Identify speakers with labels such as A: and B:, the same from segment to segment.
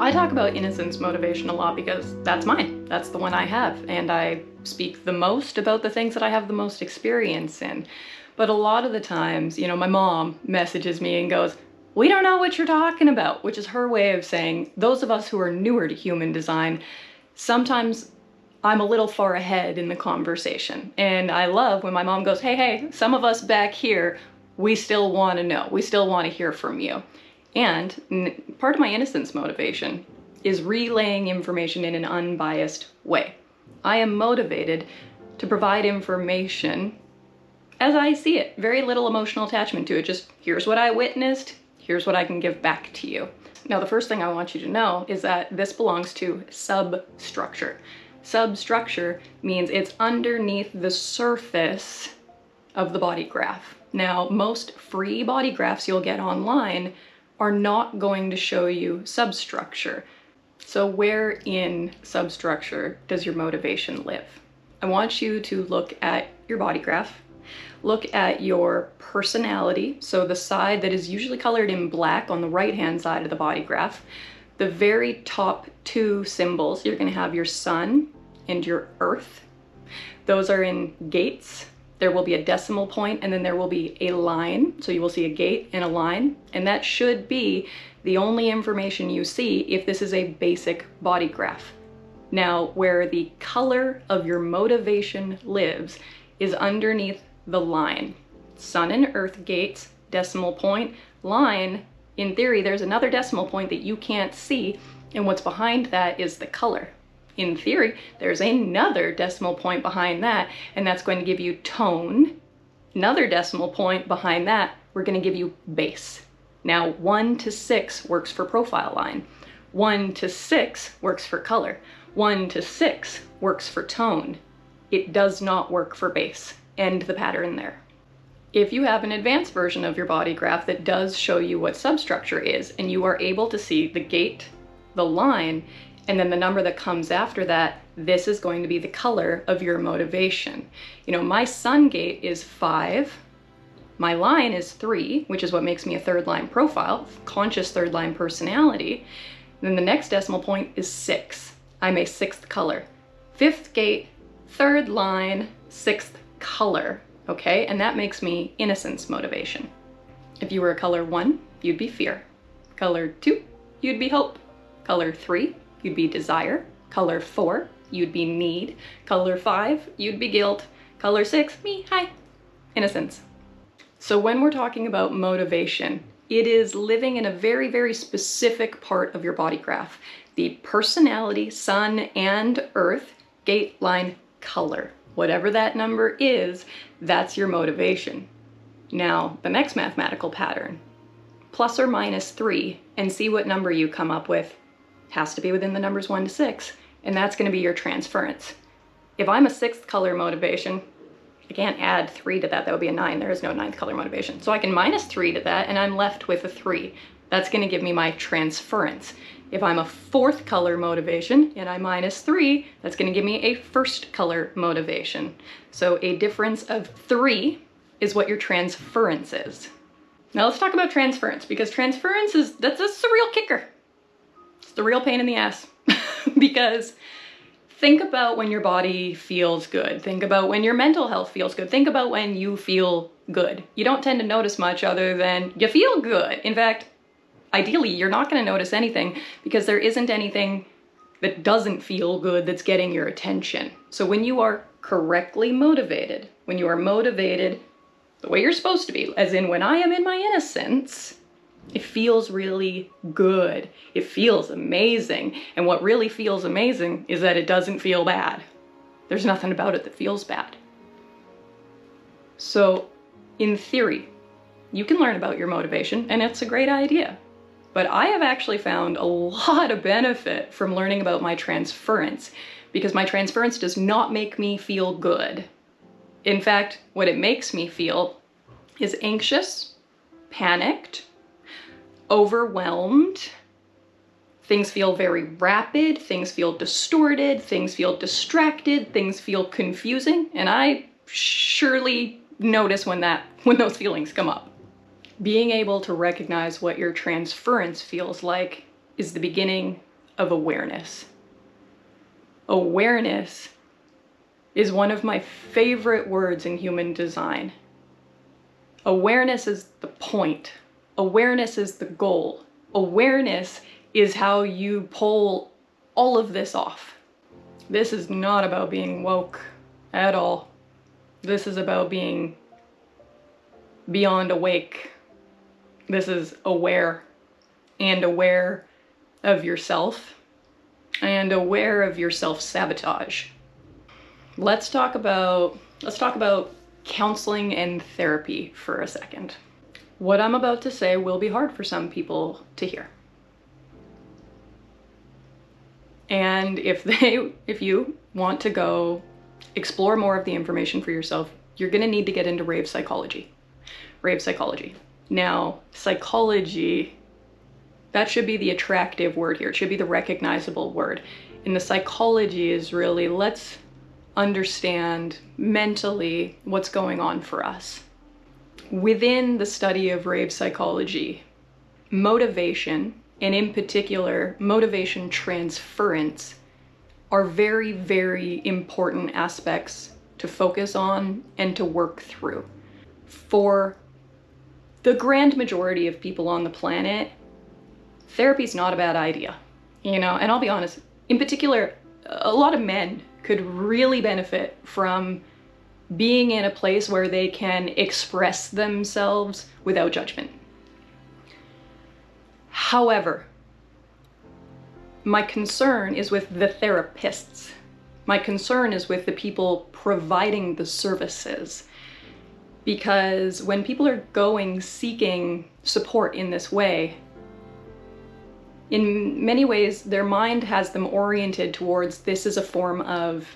A: I talk about innocence motivation a lot because that's mine. That's the one I have, and I speak the most about the things that I have the most experience in. But a lot of the times, you know, my mom messages me and goes, "We don't know what you're talking about," which is her way of saying those of us who are newer to human design, sometimes I'm a little far ahead in the conversation. And I love when my mom goes, hey, some of us back here, we still want to know. We still want to hear from you. And part of my innocence motivation is relaying information in an unbiased way. I am motivated to provide information as I see it. Very little emotional attachment to it. Just here's what I witnessed. Here's what I can give back to you. Now, the first thing I want you to know is that this belongs to substructure. Substructure means it's underneath the surface of the body graph. Now, most free body graphs you'll get online are not going to show you substructure. So where in substructure does your motivation live? I want you to look at your body graph, look at your personality, so the side that is usually colored in black on the right-hand side of the body graph. The very top two symbols, you're gonna have your sun and your earth. Those are in gates. There will be a decimal point and then there will be a line. So you will see a gate and a line, and that should be the only information you see if this is a basic body graph. Now, where the color of your motivation lives is underneath the line. Sun and earth gates, decimal point, line. In theory, there's another decimal point that you can't see, and what's behind that is the color. In theory, there's another decimal point behind that, and that's going to give you tone. Another decimal point behind that, we're going to give you base. Now, 1 to 6 works for profile line. 1 to 6 works for color. 1 to 6 works for tone. It does not work for base. End the pattern there. If you have an advanced version of your body graph that does show you what substructure is, and you are able to see the gate, the line, and then the number that comes after that, this is going to be the color of your motivation. You know, my sun gate is 5, my line is 3, which is what makes me a third line profile, conscious third line personality. Then the next decimal point is 6. I'm a 6th color. 5th gate, third line, 6th color, okay? And that makes me innocence motivation. If you were a color 1, you'd be fear. Color 2, you'd be hope. Color 3, you'd be desire. Color 4, you'd be need. Color 5, you'd be guilt. Color 6, me, hi, innocence. So when we're talking about motivation, it is living in a very, very specific part of your body graph. The personality, sun and earth, gate, line, color. Whatever that number is, that's your motivation. Now, the next mathematical pattern, plus or minus 3, and see what number you come up with. Has to be within the numbers 1 to 6, and that's going to be your transference. If I'm a 6th color motivation, I can't add 3 to that. That would be a 9. There is no 9th color motivation. So I can minus 3 to that, and I'm left with a 3. That's going to give me my transference. If I'm a 4th color motivation and I minus 3, that's going to give me a 1st color motivation. So a difference of 3 is what your transference is. Now let's talk about transference, because transference that's the real kicker. It's the real pain in the ass. Because think about when your body feels good. Think about when your mental health feels good. Think about when you feel good. You don't tend to notice much other than you feel good. In fact, ideally, you're not going to notice anything because there isn't anything that doesn't feel good that's getting your attention. So when you are correctly motivated, when you are motivated the way you're supposed to be, as in when I am in my innocence, it feels really good. It feels amazing. And what really feels amazing is that it doesn't feel bad. There's nothing about it that feels bad. So in theory, you can learn about your motivation, and it's a great idea. But I have actually found a lot of benefit from learning about my transference, because my transference does not make me feel good. In fact, what it makes me feel is anxious, panicked, overwhelmed. Things feel very rapid, things feel distorted, things feel distracted, things feel confusing, and I surely notice when those feelings come up. Being able to recognize what your transference feels like is the beginning of awareness. Awareness is one of my favorite words in human design. Awareness is the point. Awareness is the goal. Awareness is how you pull all of this off. This is not about being woke at all. This is about being beyond awake. This is aware, and aware of yourself, and aware of your self-sabotage. Let's talk about counseling and therapy for a second. What I'm about to say will be hard for some people to hear. And if you want to go explore more of the information for yourself, you're gonna need to get into Rave Psychology. Rave Psychology. Now, psychology, that should be the attractive word here. It should be the recognizable word. And the psychology is really, let's understand mentally what's going on for us. Within the study of Rave Psychology, motivation, and in particular, motivation transference, are very, very important aspects to focus on and to work through. For the grand majority of people on the planet, therapy is not a bad idea, and I'll be honest, in particular, a lot of men could really benefit from being in a place where they can express themselves without judgment. However, my concern is with the therapists. My concern is with the people providing the services. Because when people are seeking support in this way, in many ways, their mind has them oriented towards this is a form of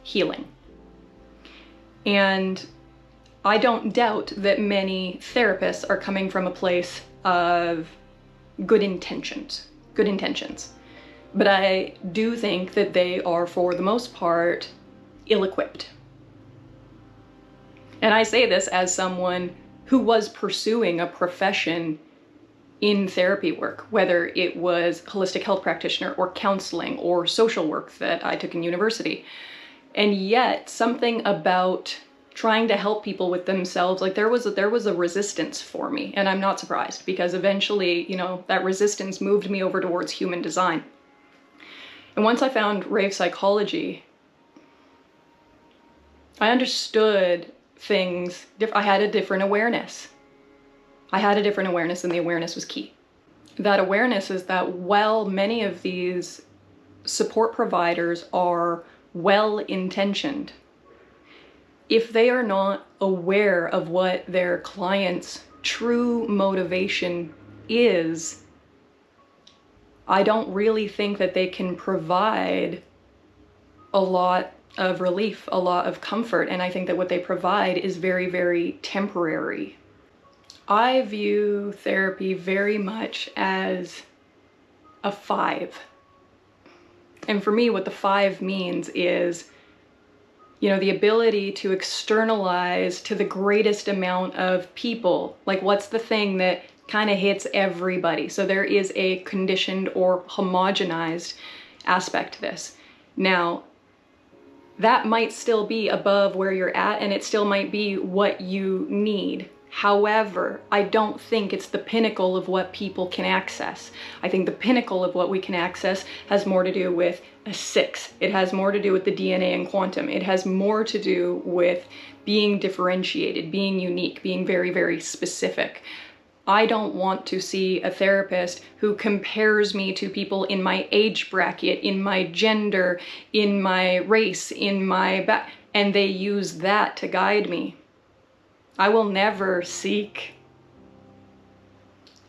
A: healing. And I don't doubt that many therapists are coming from a place of good intentions. But I do think that they are, for the most part, ill-equipped. And I say this as someone who was pursuing a profession in therapy work, whether it was holistic health practitioner or counseling or social work that I took in university. And yet something about trying to help people with themselves, like there was a resistance for me, and I'm not surprised, because eventually, that resistance moved me over towards human design. And once I found Rave Psychology, I understood things. I had a different awareness. And the awareness was key. That awareness is that while many of these support providers are well-intentioned, if they are not aware of what their client's true motivation is, I don't really think that they can provide a lot of relief, a lot of comfort, and I think that what they provide is very, very temporary. I view therapy very much as a 5. And for me, what the 5 means is, the ability to externalize to the greatest amount of people. Like, what's the thing that kind of hits everybody? So there is a conditioned or homogenized aspect to this. Now, that might still be above where you're at, and it still might be what you need. However, I don't think it's the pinnacle of what people can access. I think the pinnacle of what we can access has more to do with a 6. It has more to do with the DNA and quantum. It has more to do with being differentiated, being unique, being very, very specific. I don't want to see a therapist who compares me to people in my age bracket, in my gender, in my race, and they use that to guide me. I will never seek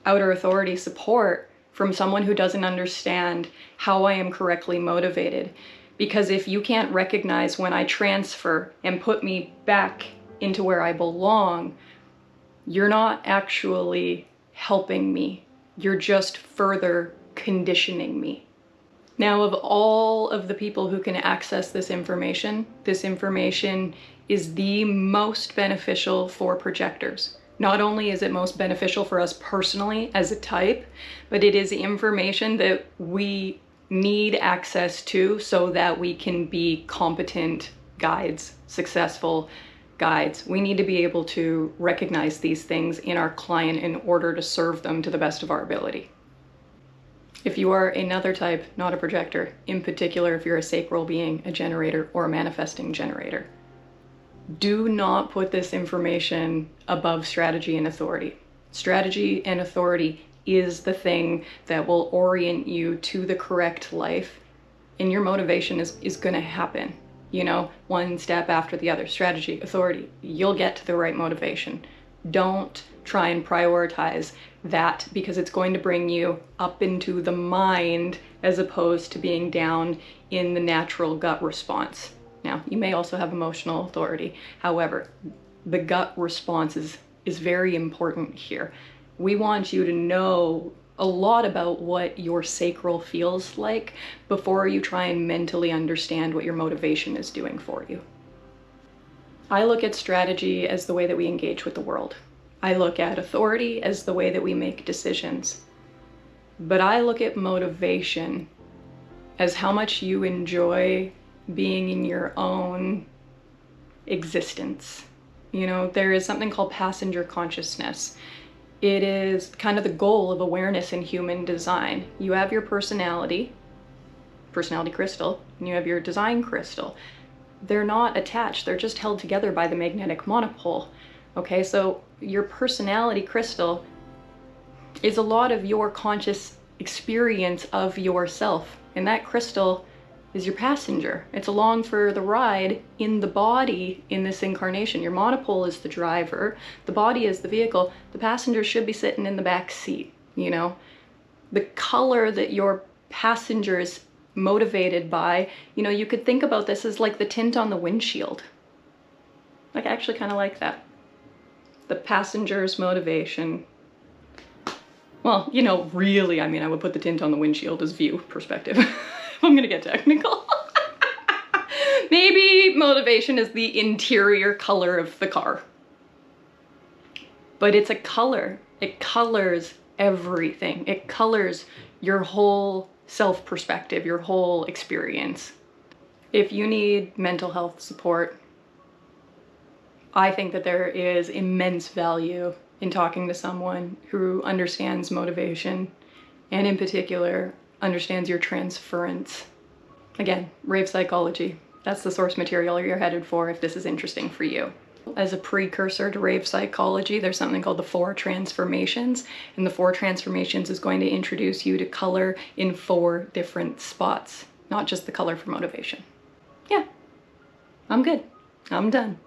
A: outer authority support from someone who doesn't understand how I am correctly motivated. Because if you can't recognize when I transfer and put me back into where I belong, you're not actually helping me. You're just further conditioning me. Now, of all of the people who can access this information is the most beneficial for projectors. Not only is it most beneficial for us personally as a type, but it is information that we need access to so that we can be competent guides, successful guides. We need to be able to recognize these things in our client in order to serve them to the best of our ability. If you are another type, not a projector, in particular if you're a sacral being, a generator, or a manifesting generator, do not put this information above strategy and authority. Strategy and authority is the thing that will orient you to the correct life, and your motivation is going to happen. You know, one step after the other. Strategy, authority, you'll get to the right motivation. Don't try and prioritize that, because it's going to bring you up into the mind as opposed to being down in the natural gut response. Now, you may also have emotional authority. However, the gut response is very important here. We want you to know a lot about what your sacral feels like before you try and mentally understand what your motivation is doing for you. I look at strategy as the way that we engage with the world. I look at authority as the way that we make decisions. But I look at motivation as how much you enjoy being in your own existence. You know, there is something called passenger consciousness. It is kind of the goal of awareness in human design. You have your personality crystal, and you have your design crystal. They're not attached, they're just held together by the magnetic monopole. Okay, so your personality crystal is a lot of your conscious experience of yourself, and that crystal is your passenger. It's along for the ride in the body in this incarnation. Your monopole is the driver, the body is the vehicle, the passenger should be sitting in the back seat, you know? The color that your passenger is motivated by, you know, you could think about this as like the tint on the windshield. Like, I actually kind of like that. The passenger's motivation. Well, you know, really, I mean, I would put the tint on the windshield as view perspective. I'm gonna get technical. Maybe motivation is the interior color of the car. But it's a color. It colors everything. It colors your whole self-perspective, your whole experience. If you need mental health support, I think that there is immense value in talking to someone who understands motivation, and in particular, understands your transference. Again, Rave Psychology. That's the source material you're headed for if this is interesting for you. As a precursor to Rave Psychology, there's something called the 4 Transformations, and the 4 Transformations is going to introduce you to color in 4 different spots, not just the color for motivation. Yeah, I'm good. I'm done.